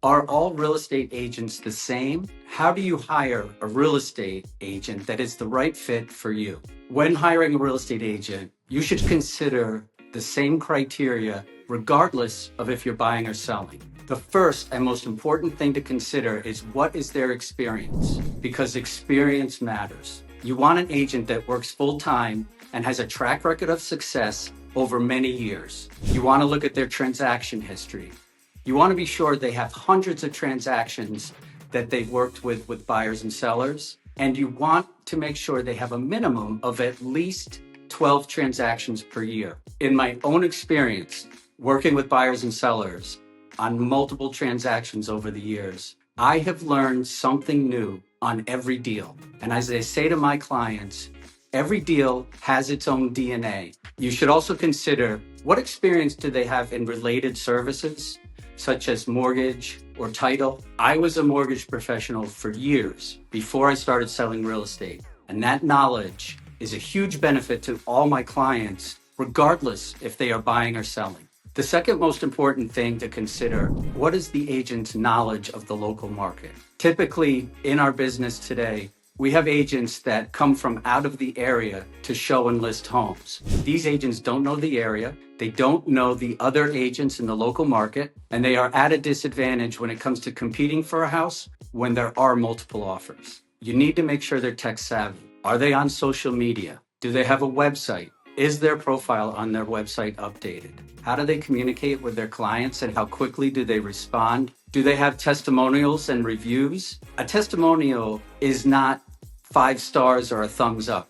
Are all real estate agents the same? How do you hire a real estate agent that is the right fit for you? When hiring a real estate agent, you should consider the same criteria regardless of if you're buying or selling. The first and most important thing to consider is what is their experience, because experience matters. You want an agent that works full-time and has a track record of success over many years. You want to look at their transaction history. You want to be sure they have hundreds of transactions that they've worked with buyers and sellers. And you want to make sure they have a minimum of at least 12 transactions per year. In my own experience, working with buyers and sellers on multiple transactions over the years, I have learned something new on every deal. And as I say to my clients, every deal has its own DNA. You should also consider what experience do they have in related services, such as mortgage or title. I was a mortgage professional for years before I started selling real estate. And that knowledge is a huge benefit to all my clients, regardless if they are buying or selling. The second most important thing to consider, what is the agent's knowledge of the local market? Typically in our business today, we have agents that come from out of the area to show and list homes. These agents don't know the area, they don't know the other agents in the local market, and they are at a disadvantage when it comes to competing for a house when there are multiple offers. You need to make sure they're tech savvy. Are they on social media? Do they have a website? Is their profile on their website updated? How do they communicate with their clients and how quickly do they respond? Do they have testimonials and reviews? A testimonial is not 5 stars or a thumbs up.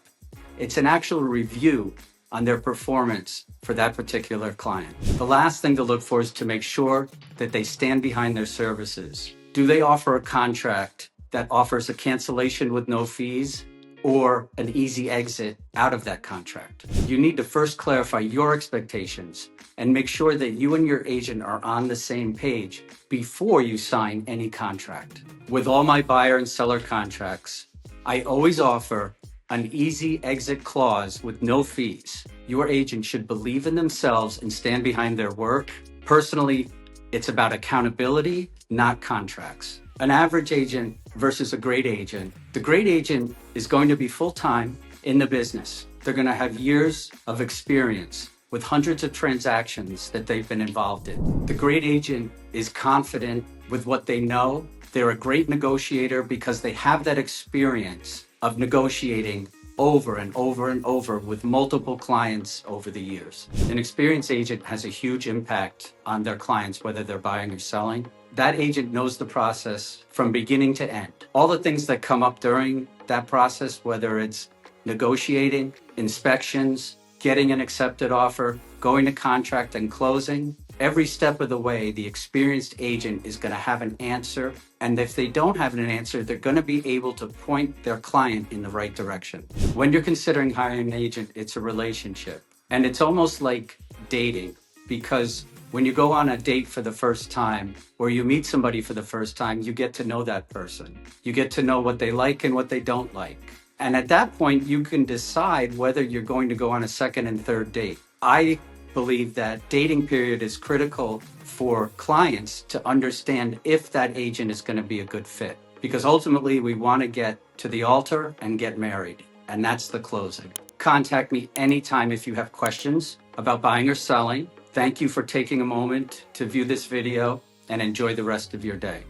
It's an actual review on their performance for that particular client. The last thing to look for is to make sure that they stand behind their services. Do they offer a contract that offers a cancellation with no fees or an easy exit out of that contract? You need to first clarify your expectations and make sure that you and your agent are on the same page before you sign any contract. With all my buyer and seller contracts, I always offer an easy exit clause with no fees. Your agent should believe in themselves and stand behind their work. Personally, it's about accountability, not contracts. An average agent versus a great agent. The great agent is going to be full-time in the business. They're going to have years of experience with hundreds of transactions that they've been involved in. The great agent is confident with what they know. They're a great negotiator because they have that experience of negotiating over and over and over with multiple clients over the years. An experienced agent has a huge impact on their clients, whether they're buying or selling. That agent knows the process from beginning to end. All the things that come up during that process, whether it's negotiating, inspections, getting an accepted offer, going to contract and closing, every step of the way, the experienced agent is going to have an answer. And if they don't have an answer, they're going to be able to point their client in the right direction. When you're considering hiring an agent, it's a relationship. And it's almost like dating, because when you go on a date for the first time, or you meet somebody for the first time, you get to know that person. You get to know what they like and what they don't like. And at that point, you can decide whether you're going to go on a second and third date. I believe that dating period is critical for clients to understand if that agent is going to be a good fit. Because ultimately, we want to get to the altar and get married. And that's the closing. Contact me anytime if you have questions about buying or selling. Thank you for taking a moment to view this video and enjoy the rest of your day.